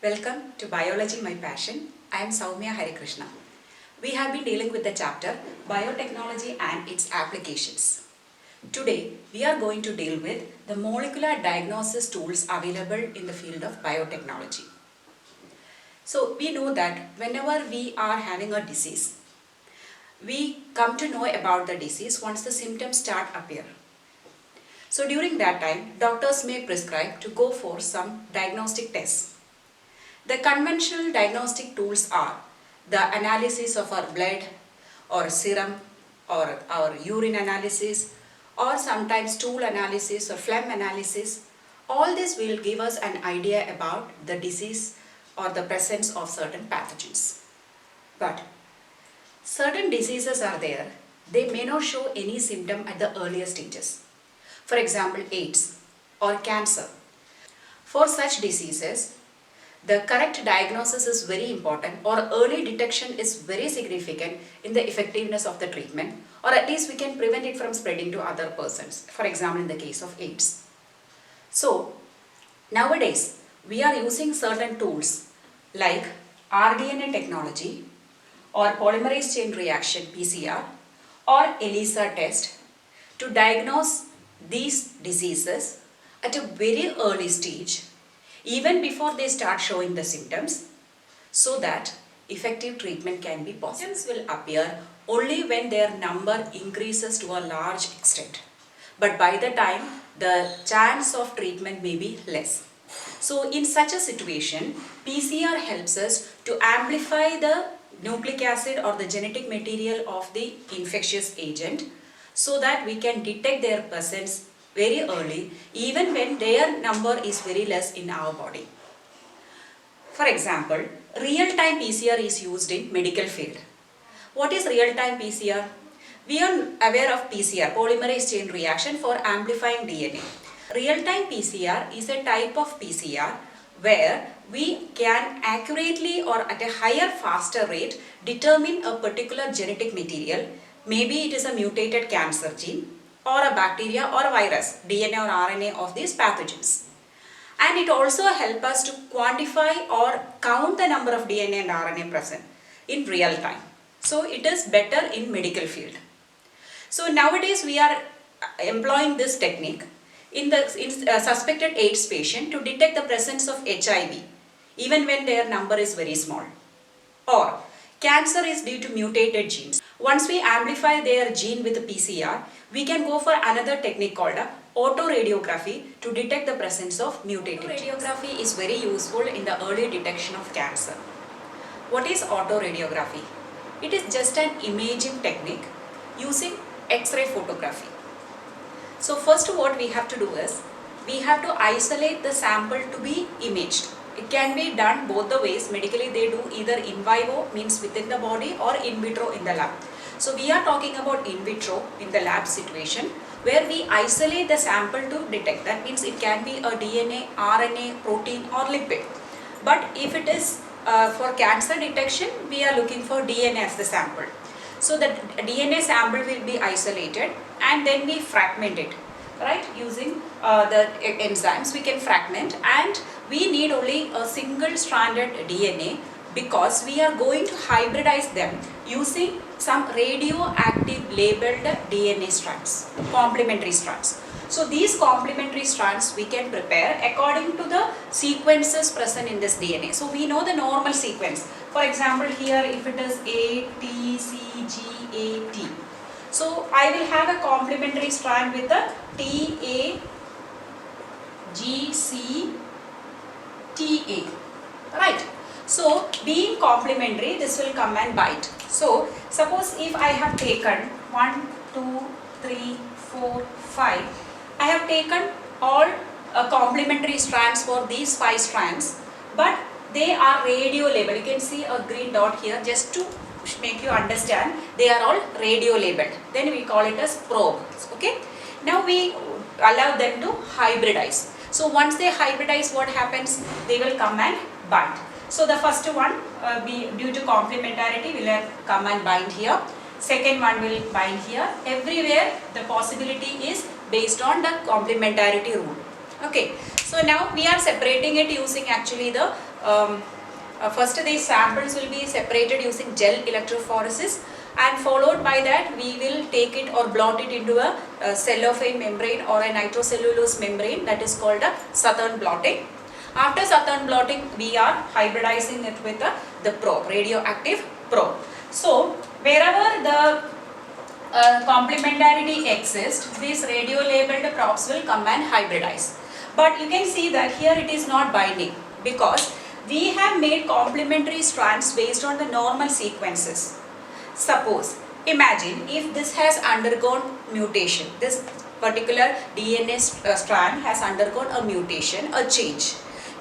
Welcome to Biology My Passion. I am Soumya Harikrishna. We have been dealing with the chapter Biotechnology and its applications. Today, we are going to deal with the molecular diagnosis tools available in the field of biotechnology. So, we know that whenever we are having a disease, we come to know about the disease once the symptoms start appear. So, during that time, doctors may prescribe to go for some diagnostic tests. The conventional diagnostic tools are the analysis of our blood or serum or our urine analysis or sometimes stool analysis or phlegm analysis. All this will give us an idea about the disease or the presence of certain pathogens. But certain diseases are there, they may not show any symptom at the earlier stages. For example, AIDS or cancer. For such diseases, the correct diagnosis is very important, or early detection is very significant in the effectiveness of the treatment, or at least we can prevent it from spreading to other persons, for example in the case of AIDS. So nowadays we are using certain tools like rDNA technology or polymerase chain reaction PCR or ELISA test to diagnose these diseases at a very early stage, even before they start showing the symptoms, so that effective treatment can be possible. Symptoms will appear only when their number increases to a large extent, but by the time the chance of treatment may be less. So in such a situation, PCR helps us to amplify the nucleic acid or the genetic material of the infectious agent so that we can detect their presence very early, even when their number is very less in our body. For example, real-time PCR is used in medical field. What is real-time PCR? We are aware of PCR, polymerase chain reaction, for amplifying DNA. Real-time PCR is a type of PCR where we can accurately or at a higher, faster rate determine a particular genetic material. Maybe it is a mutated cancer gene, or a bacteria or a virus, DNA or RNA of these pathogens. And it also helps us to quantify or count the number of DNA and RNA present in real time. So it is better in medical field. So nowadays we are employing this technique in suspected AIDS patient to detect the presence of HIV, even when their number is very small. Or cancer is due to mutated genes. Once we amplify their gene with PCR, we can go for another technique called autoradiography to detect the presence of mutated genes. Autoradiography is very useful in the early detection of cancer. What is autoradiography? It is just an imaging technique using X-ray photography. So first what we have to do is, we have to isolate the sample to be imaged. It can be done both the ways. Medically they do either in vivo, means within the body, or in vitro in the lab. So we are talking about in vitro in the lab situation, where we isolate the sample to detect. That means it can be a DNA, RNA, protein or lipid. But if it is for cancer detection, we are looking for DNA as the sample. So the DNA sample will be isolated and then we fragment it, right? Using the enzymes we can fragment, and we need only a single stranded DNA because we are going to hybridize them using some radioactive labeled DNA strands, complementary strands. So these complementary strands we can prepare according to the sequences present in this DNA. So we know the normal sequence. For example, here if it is A, T, C, G, A, T. So I will have a complementary strand with the T, A, G, C, T, A. Right. So being complementary, this will come and bind. So suppose if I have taken 1, 2, 3, 4, 5. I have taken all complementary strands for these 5 strands, but they are radio labeled. You can see a green dot here just to make you understand. They are all radio labeled. Then we call it as probes. Okay. Now we allow them to hybridize. So once they hybridize, what happens? They will come and bind. So the first one, due to complementarity, will come and bind here. Second one will bind here. Everywhere the possibility is based on the complementarity rule. Okay, so now we are separating it using actually the first these samples will be separated using gel electrophoresis, and followed by that we will take it or blot it into a cellophane membrane or a nitrocellulose membrane, that is called a Southern blotting. After Southern blotting, we are hybridizing it with the probe, radioactive probe. So wherever the complementarity exists, these radio labeled probes will come and hybridize. But you can see that here it is not binding, because we have made complementary strands based on the normal sequences. Suppose, imagine if this has undergone mutation, this particular DNA strand has undergone a mutation, a change.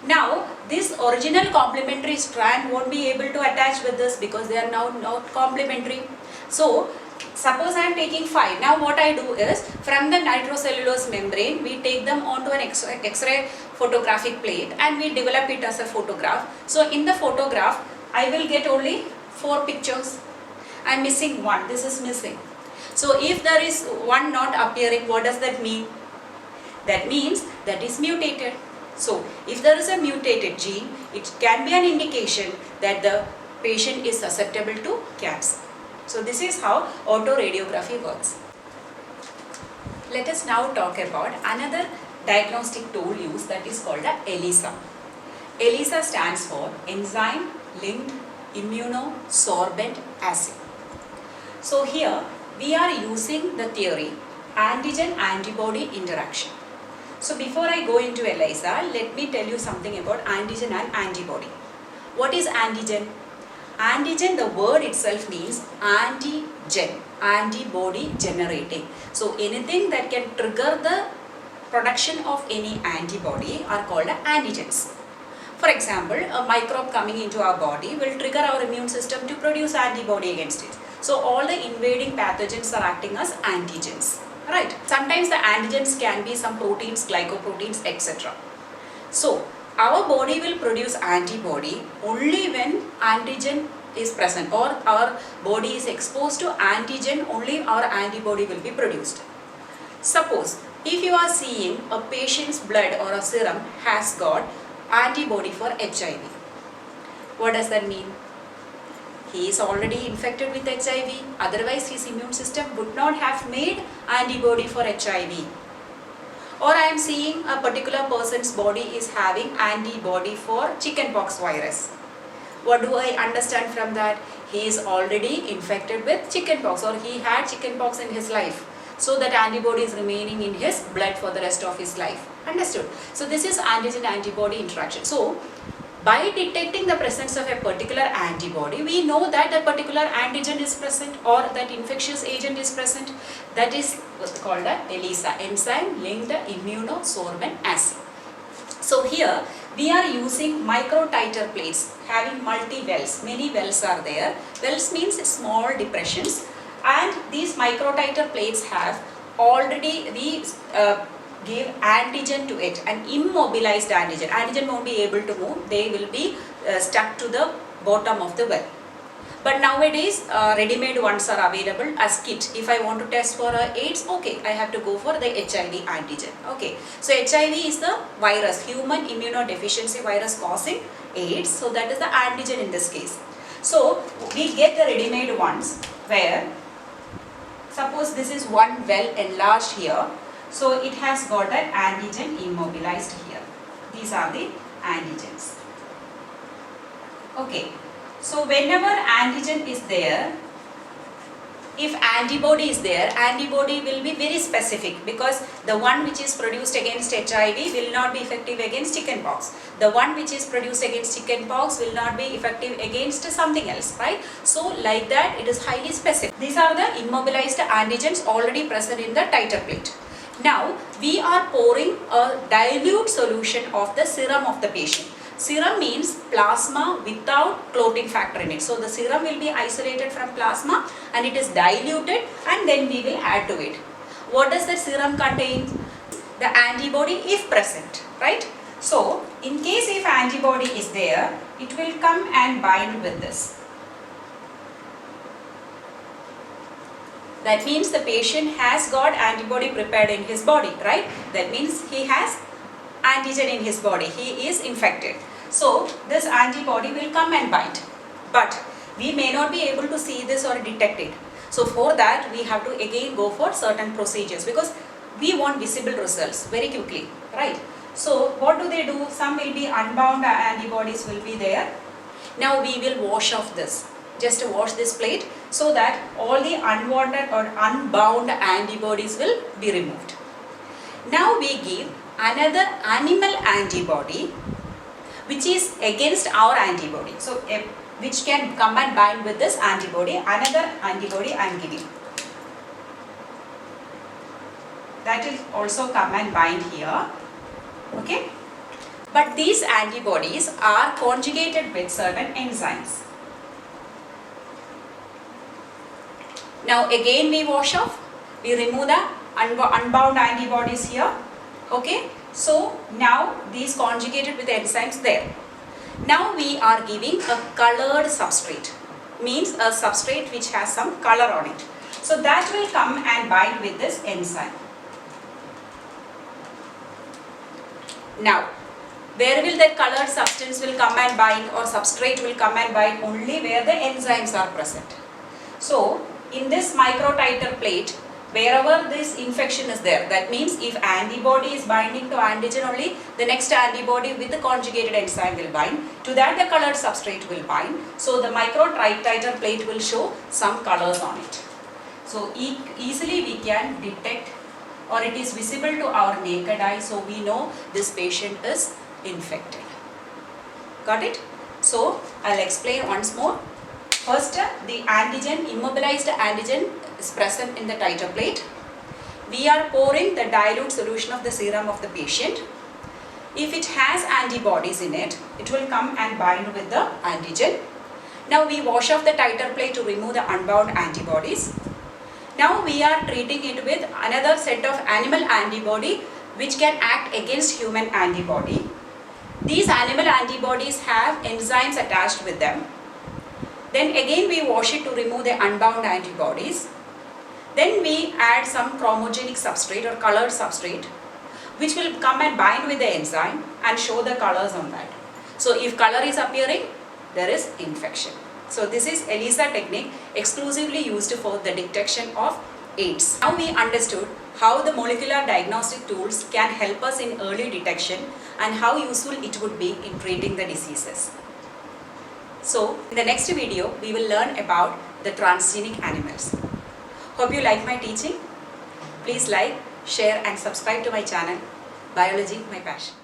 Now this original complementary strand won't be able to attach with this because they are now not complementary. So suppose I am taking 5. Now what I do is, from the nitrocellulose membrane we take them onto an X-ray photographic plate and we develop it as a photograph. So in the photograph I will get only 4 pictures. I am missing 1. This is missing. So if there is 1 not appearing, what does that mean? That means that is mutated. So if there is a mutated gene, it can be an indication that the patient is susceptible to cancer. So this is how autoradiography works. Let us now talk about another diagnostic tool used, that is called the ELISA. ELISA stands for Enzyme Linked Immunosorbent Assay. So here we are using the theory antigen-antibody interaction. So before I go into ELISA, let me tell you something about antigen and antibody. What is antigen? Antigen, the word itself means antigen, antibody generating. So anything that can trigger the production of any antibody are called antigens. For example, a microbe coming into our body will trigger our immune system to produce antibody against it. So all the invading pathogens are acting as antigens. Right. Sometimes the antigens can be some proteins, glycoproteins, etc. So our body will produce antibody only when antigen is present, or our body is exposed to antigen, only our antibody will be produced. Suppose if you are seeing a patient's blood or a serum has got antibody for HIV. What does that mean? He is already infected with HIV, otherwise his immune system would not have made antibody for HIV. Or I am seeing a particular person's body is having antibody for chickenpox virus. What do I understand from that? He is already infected with chickenpox, or he had chickenpox in his life. So that antibody is remaining in his blood for the rest of his life. Understood? So this is antigen-antibody interaction. So by detecting the presence of a particular antibody, we know that a particular antigen is present or that infectious agent is present. That is what's called a ELISA, Enzyme Linked Immunosorbent Assay. So here we are using microtiter plates having multi-wells. Many wells are there. Wells means small depressions, and these microtiter plates have already give antigen to it, an immobilized antigen. Antigen won't be able to move, they will be stuck to the bottom of the well. But nowadays ready-made ones are available as kit. If I want to test for AIDS, okay, I have to go for the HIV antigen. Okay, so HIV is the virus, human immunodeficiency virus causing AIDS, so that is the antigen in this case. So we get the ready-made ones where, suppose this is one well enlarged here. So it has got an antigen immobilized here. These are the antigens. Okay. So whenever antigen is there, if antibody is there, antibody will be very specific, because the one which is produced against HIV will not be effective against chickenpox. The one which is produced against chickenpox will not be effective against something else, right? So like that, it is highly specific. These are the immobilized antigens already present in the titer plate. Now we are pouring a dilute solution of the serum of the patient. Serum means plasma without clotting factor in it. So the serum will be isolated from plasma and it is diluted, and then we will add to it. What does the serum contain? The antibody if present, right? So in case if antibody is there, it will come and bind with this. That means the patient has got antibody prepared in his body, right? That means he has antigen in his body, he is infected. So this antibody will come and bind, but we may not be able to see this or detect it. So for that we have to again go for certain procedures, because we want visible results very quickly, right? So what do they do? Some will be unbound antibodies will be there. Now we will wash off this. Just wash this plate so that all the unwanted or unbound antibodies will be removed. Now we give another animal antibody which is against our antibody. So which can come and bind with this antibody. Another antibody I am giving. That will also come and bind here. Okay. But these antibodies are conjugated with certain enzymes. Now again we wash off. We remove the unbound antibodies here. Okay. So now these conjugated with enzymes there. Now we are giving a colored substrate. Means a substrate which has some color on it. So that will come and bind with this enzyme. Now, where will that colored substance will come and bind, or substrate will come and bind? Only where the enzymes are present. So, in this microtiter plate, wherever this infection is there, that means if antibody is binding to antigen only, the next antibody with the conjugated enzyme will bind. To that the colored substrate will bind. So, the microtiter plate will show some colors on it. So, easily we can detect, or it is visible to our naked eye, so we know this patient is infected. Got it? So, I'll explain once more. First, the antigen, immobilized antigen is present in the titer plate. We are pouring the dilute solution of the serum of the patient. If it has antibodies in it, it will come and bind with the antigen. Now we wash off the titer plate to remove the unbound antibodies. Now we are treating it with another set of animal antibody which can act against human antibody. These animal antibodies have enzymes attached with them. Then again we wash it to remove the unbound antibodies. Then we add some chromogenic substrate or colored substrate which will come and bind with the enzyme and show the colors on that. So if color is appearing, there is infection. So this is ELISA technique exclusively used for the detection of AIDS. Now we understood how the molecular diagnostic tools can help us in early detection and how useful it would be in treating the diseases. So in the next video we will learn about the transgenic animals. Hope you like my teaching. Please like, share and subscribe to my channel, Biology My Passion.